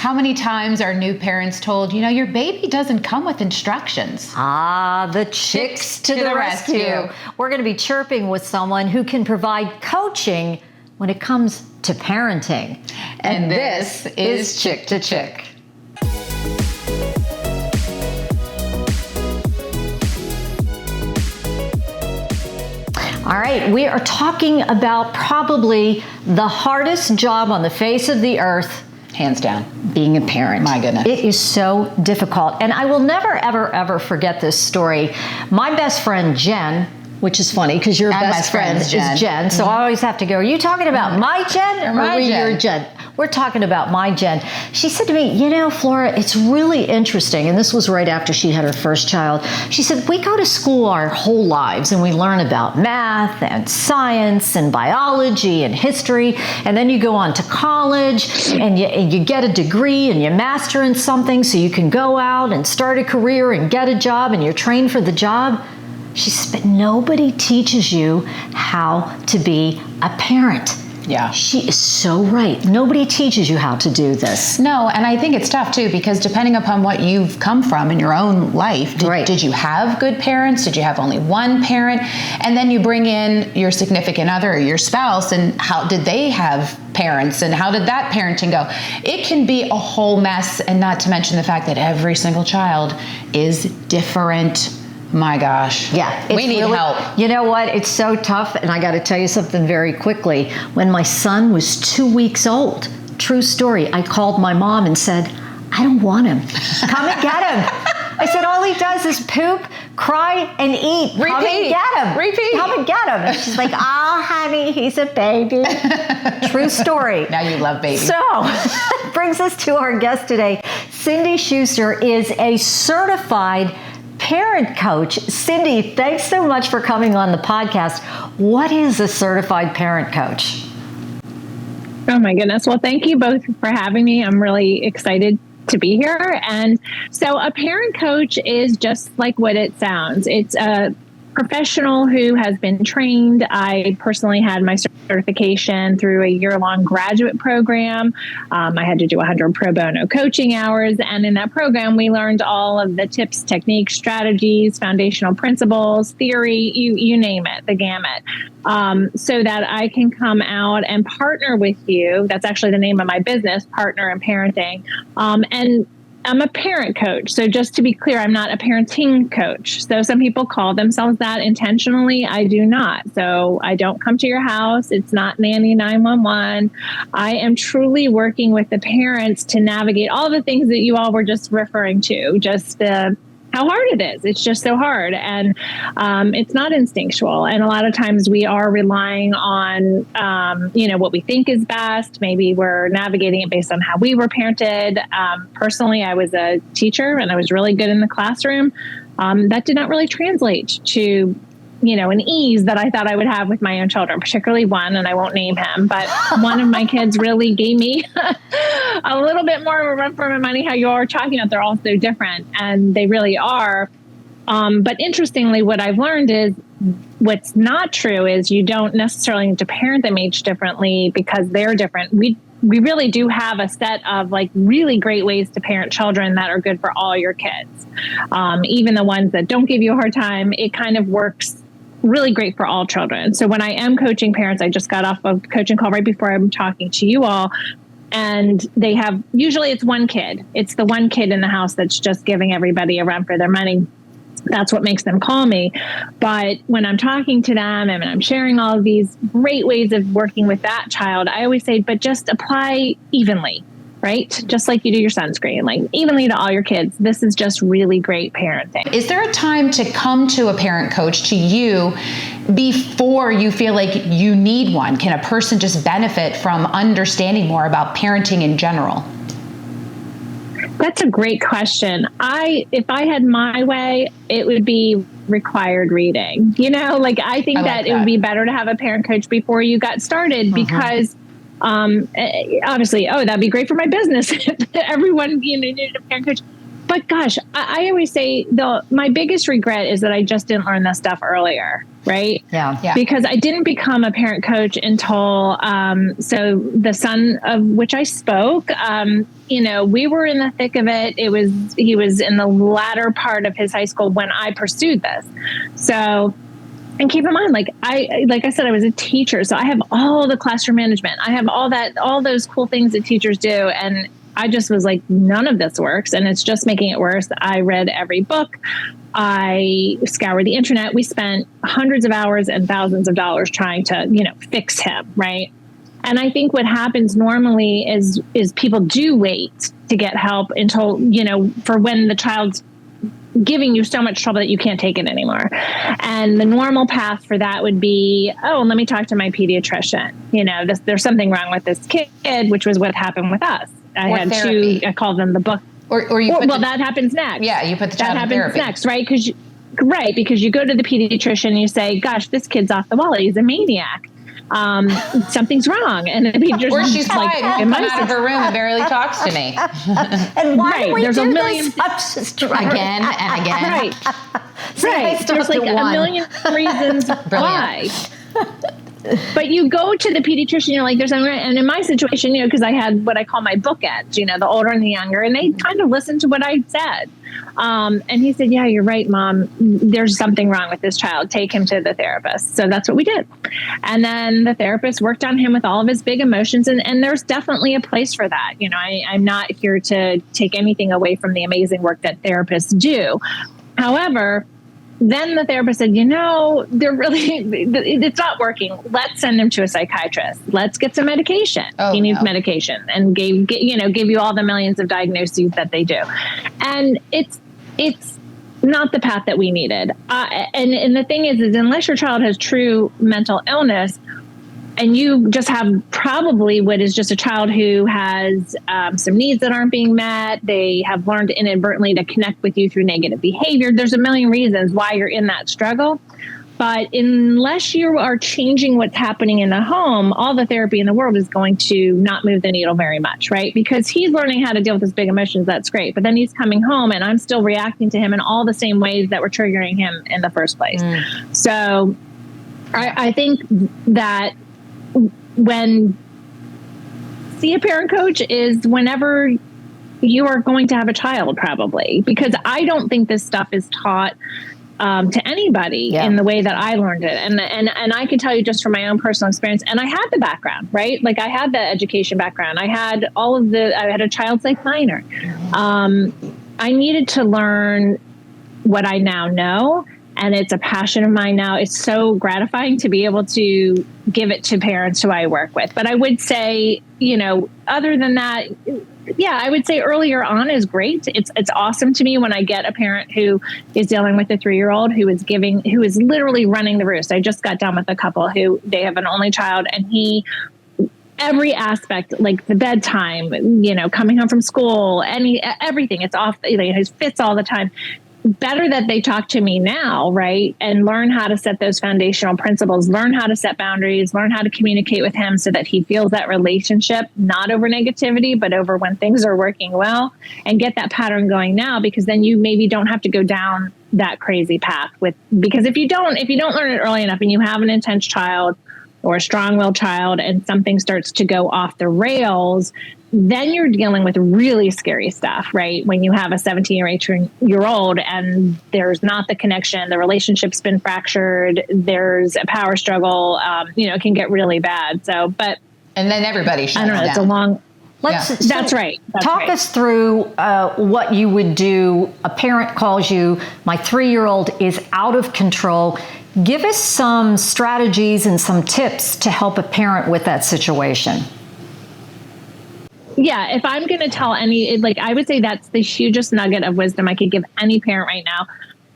How many times are new parents told, your baby doesn't come with instructions? The chicks to the rescue. We're going to be chirping with someone who can provide coaching when it comes to parenting. And this is Chick to Chick. All right, we are talking about probably the hardest job on the face of the earth. Hands down. Being a parent. My goodness. It is so difficult. And I will never, ever, ever forget this story. My best friend, Jen, which is funny because your best friend is Jen. So I always have to go, are you talking about my Jen or my your Jen? We're talking about my Jen. She said to me, Flora, it's really interesting. And this was right after she had her first child. She said, we go to school our whole lives and we learn about math and science and biology and history. And then you go on to college and you get a degree and you master in something so you can go out and start a career and get a job and you're trained for the job. She said, but nobody teaches you how to be a parent. Yeah. She is so right. Nobody teaches you how to do this. No, and I think it's tough too, because depending upon what you've come from in your own life, did you have good parents? Did you have only one parent? And then you bring in your significant other or your spouse, and how did they have parents? And how did that parenting go? It can be a whole mess, and not to mention the fact that every single child is different. My gosh. Yeah. We need help. You know what? It's so tough. And I got to tell you something very quickly. When my son was 2 weeks old, true story, I called my mom and said, I don't want him. Come and get him. I said, all he does is poop, cry, and eat. Repeat. Come and get him. Repeat. Come and get him. And she's like, oh, honey, he's a baby. True story. Now you love babies. So, brings us to our guest today. Cindy Schuster is a certified parent coach. Cindy, thanks so much for coming on the podcast. What is a certified parent coach? Oh my goodness. Well, thank you both for having me. I'm really excited to be here. And so a parent coach is just like what it sounds. It's a professional who has been trained. I personally had my certification through a year-long graduate program. I had to do 100 pro bono coaching hours. And in that program, we learned all of the tips, techniques, strategies, foundational principles, theory, you name it, the gamut, so that I can come out and partner with you. That's actually the name of my business, Partner in Parenting. And I'm a parent coach. So just to be clear, I'm not a parenting coach. So some people call themselves that intentionally. I do not. So I don't come to your house. It's not Nanny 911. I am truly working with the parents to navigate all the things that you all were just referring to, just how hard it is. It's just so hard. And it's not instinctual. And a lot of times we are relying on, what we think is best. Maybe we're navigating it based on how we were parented. Personally, I was a teacher and I was really good in the classroom. That did not really translate to an ease that I thought I would have with my own children, particularly one, and I won't name him, but one of my kids really gave me a little bit more of a run for my money. How you are talking about, they're all so different, and they really are. But interestingly, what I've learned is what's not true is you don't necessarily need to parent them each differently because they're different. We really do have a set of really great ways to parent children that are good for all your kids. Even the ones that don't give you a hard time, it kind of works really great for all children. So when I am coaching parents, I just got off a coaching call right before I'm talking to you all. And they have, usually it's one kid. It's the one kid in the house that's just giving everybody a run for their money. That's what makes them call me. But when I'm talking to them and I'm sharing all of these great ways of working with that child, I always say, but just apply evenly, right? Just like you do your sunscreen, evenly to all your kids. This is just really great parenting. Is there a time to come to a parent coach, to you, before you feel like you need one? Can a person just benefit from understanding more about parenting in general? That's a great question. If I had my way, it would be required reading. I think that it would be better to have a parent coach before you got started because obviously, that'd be great for my business if everyone needed a parent coach. But gosh, I always say my biggest regret is that I just didn't learn that stuff earlier, right? Yeah. Because I didn't become a parent coach until, so the son of which I spoke, we were in the thick of it. He was in the latter part of his high school when I pursued this. So, and keep in mind, like I said, I was a teacher, so I have all the classroom management. I have all those cool things that teachers do. And I just was like, none of this works. And it's just making it worse. I read every book. I scoured the internet. We spent hundreds of hours and thousands of dollars trying to, fix him. Right. And I think what happens normally is people do wait to get help until, for when the child's giving you so much trouble that you can't take it anymore. And the normal path for that would be, let me talk to my pediatrician. There's something wrong with this kid, which was what happened with us. I had therapy. I called them the book. That happens next. Yeah, you put the child in therapy. That happens next, right? Because you go to the pediatrician and you say, gosh, this kid's off the wall. He's a maniac. Something's wrong. And the pediatrician or she's like, come out of her room and barely talks to me. And why do we there's do a million this? Again and again. Right. Right. There's like a million reasons why. But you go to the pediatrician, you're like, and in my situation, because I had what I call my bookends, the older and the younger, and they kind of listened to what I said. And he said, yeah, you're right, Mom. There's something wrong with this child. Take him to the therapist. So that's what we did. And then the therapist worked on him with all of his big emotions. And there's definitely a place for that. I'm not here to take anything away from the amazing work that therapists do. However, then the therapist said, it's not working. Let's send him to a psychiatrist. Let's get some medication. He needs medication, and give you all the millions of diagnoses that they do. And it's not the path that we needed. And the thing is unless your child has true mental illness, and you just have probably what is just a child who has some needs that aren't being met. They have learned inadvertently to connect with you through negative behavior. There's a million reasons why you're in that struggle. But unless you are changing what's happening in the home, all the therapy in the world is going to not move the needle very much, right? Because he's learning how to deal with his big emotions. That's great. But then he's coming home and I'm still reacting to him in all the same ways that were triggering him in the first place. So I think that see a parent coach is whenever you are going to have a child, probably, because I don't think this stuff is taught to anybody in the way that I learned it. And I can tell you just from my own personal experience, and I had the background, right? Like I had the education background. I had I had a child psych minor. I needed to learn what I now know. And it's a passion of mine now. It's so gratifying to be able to give it to parents who I work with. But I would say, other than that, I would say earlier on is great. It's awesome to me when I get a parent who is dealing with a 3-year-old who is literally running the roost. I just got done with a couple who they have an only child, and every aspect, like the bedtime, coming home from school, everything, it's off, his fits all the time. Better that they talk to me now, right? And learn how to set those foundational principles, learn how to set boundaries, learn how to communicate with him so that he feels that relationship, not over negativity, but over when things are working well, and get that pattern going now, because then you maybe don't have to go down that crazy path because if you don't learn it early enough and you have an intense child or a strong-willed child and something starts to go off the rails, then you're dealing with really scary stuff, right? When you have a 17 or 18-year-old and there's not the connection, the relationship's been fractured, there's a power struggle, it can get really bad. So, and then everybody shuts down. It's a long... That's right. Talk us through what you would do. A parent calls you, my 3-year-old is out of control. Give us some strategies and some tips to help a parent with that situation. Yeah, if I'm going to tell I would say that's the hugest nugget of wisdom I could give any parent right now.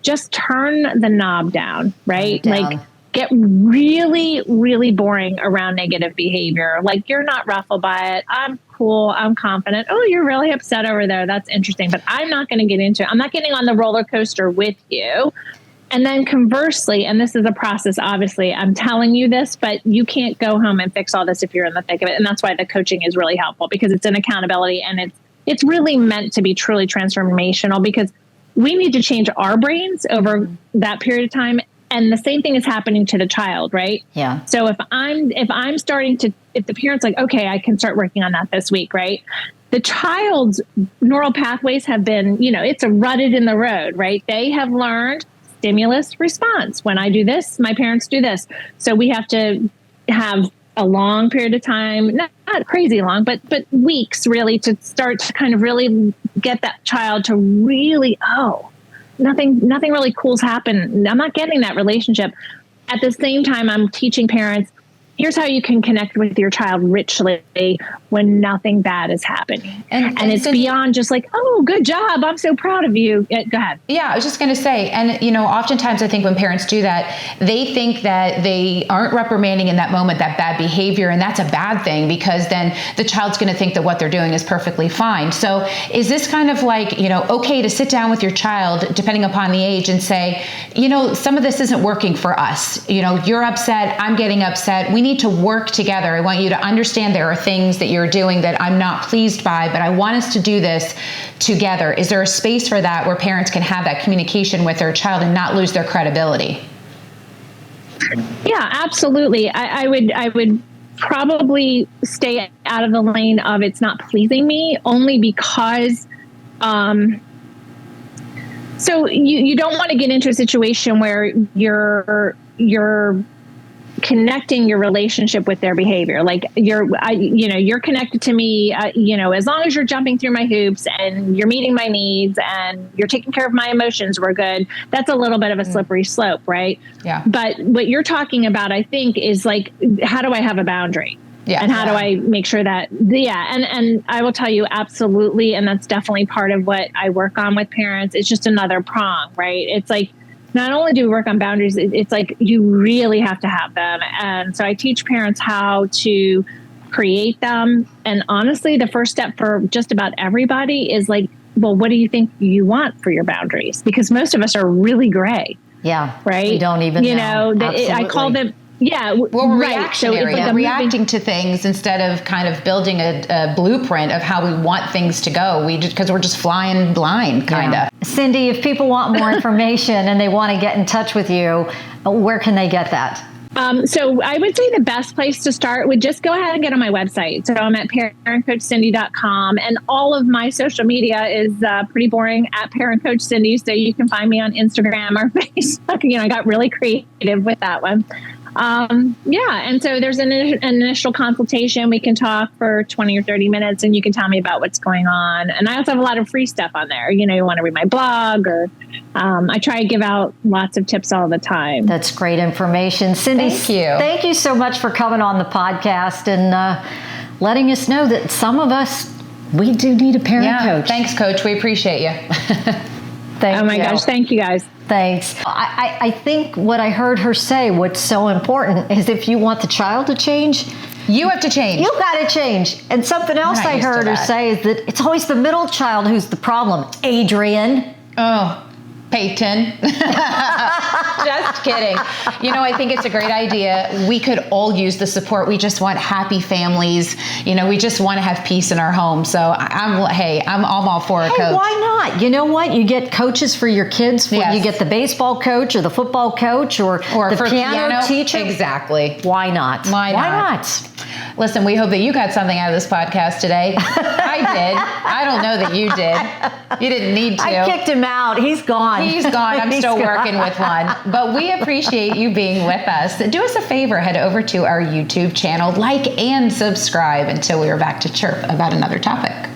Just turn the knob down, right? Like get really, really boring around negative behavior. Like you're not ruffled by it. I'm cool. I'm confident. Oh, you're really upset over there. That's interesting. But I'm not going to get into it. I'm not getting on the roller coaster with you. And then conversely, and this is a process, obviously, I'm telling you this, but you can't go home and fix all this if you're in the thick of it. And that's why the coaching is really helpful, because it's an accountability and it's really meant to be truly transformational, because we need to change our brains over that period of time. And the same thing is happening to the child, right? Yeah. So if the parent's like, okay, I can start working on that this week, right? The child's neural pathways have been, it's a rutted in the road, right? They have learned stimulus response. When I do this, my parents do this. So we have to have a long period of time, not crazy long, but weeks really, to start to kind of really get that child to really, nothing really cool's happened. I'm not getting that relationship. At the same time, I'm teaching parents, here's how you can connect with your child richly when nothing bad is happening. And it's beyond just like, oh, good job, I'm so proud of you. Go ahead. Yeah, I was just going to say, and oftentimes I think when parents do that, they think that they aren't reprimanding in that moment that bad behavior, and that's a bad thing, because then the child's going to think that what they're doing is perfectly fine. So is this kind of like, okay to sit down with your child, depending upon the age, and say, some of this isn't working for us. You're upset, I'm getting upset. We need to work together. I want you to understand there are things that you're doing that I'm not pleased by, but I want us to do this together. Is there a space for that where parents can have that communication with their child and not lose their credibility? Yeah, absolutely. I would probably stay out of the lane of it's not pleasing me, only because so you don't want to get into a situation where you're connecting your relationship with their behavior. Like you're connected to me, as long as you're jumping through my hoops and you're meeting my needs and you're taking care of my emotions, we're good. That's a little bit of a slippery slope, right? Yeah. But what you're talking about, I think, is like, how do I have a boundary? Yeah. And how do I make sure that, and I will tell you, absolutely. And that's definitely part of what I work on with parents. It's just another prong, right? It's like, not only do we work on boundaries, it's like you really have to have them. And so I teach parents how to create them. And honestly, the first step for just about everybody is like, well, what do you think you want for your boundaries? Because most of us are really gray. Yeah. Right. We don't even know. I call them, yeah. Well, we're right. reactionary. So we're reacting to things instead of kind of building a blueprint of how we want things to go. Because we're just flying blind, kind of. Cindy, if people want more information and they want to get in touch with you, where can they get that? So I would say the best place to start would just go ahead and get on my website. So I'm at parentcoachcindy.com, and all of my social media is pretty boring at Parent Coach Cindy. So you can find me on Instagram or Facebook. I got really creative with that one. And so there's an initial consultation. We can talk for 20 or 30 minutes and you can tell me about what's going on. And I also have a lot of free stuff on there. You want to read my blog, or I try to give out lots of tips all the time. That's great information. Cindy, thank you so much for coming on the podcast and letting us know that some of us, we do need a parent coach. Thanks, Coach. We appreciate you. Oh my gosh. Thank you, guys. Thanks. I think what I heard her say, what's so important is if you want the child to change, you have to change. You got to change. And something else I heard her say is that it's always the middle child who's the problem. Adrian. Oh, Peyton. Just kidding. I think it's a great idea. We could all use the support. We just want happy families. We just want to have peace in our home. So I'm all for it, Coach. Why not? You know what? You get coaches for your kids. Yes. You get the baseball coach or the football coach or the for piano teacher. Exactly. Why not? Why not? Listen, we hope that you got something out of this podcast today. I did. I don't know that you did. You didn't need to. I kicked him out. He's gone. He's gone. I'm still working with one. But we appreciate you being with us. Do us a favor. Head over to our YouTube channel, like and subscribe until we are back to chirp about another topic.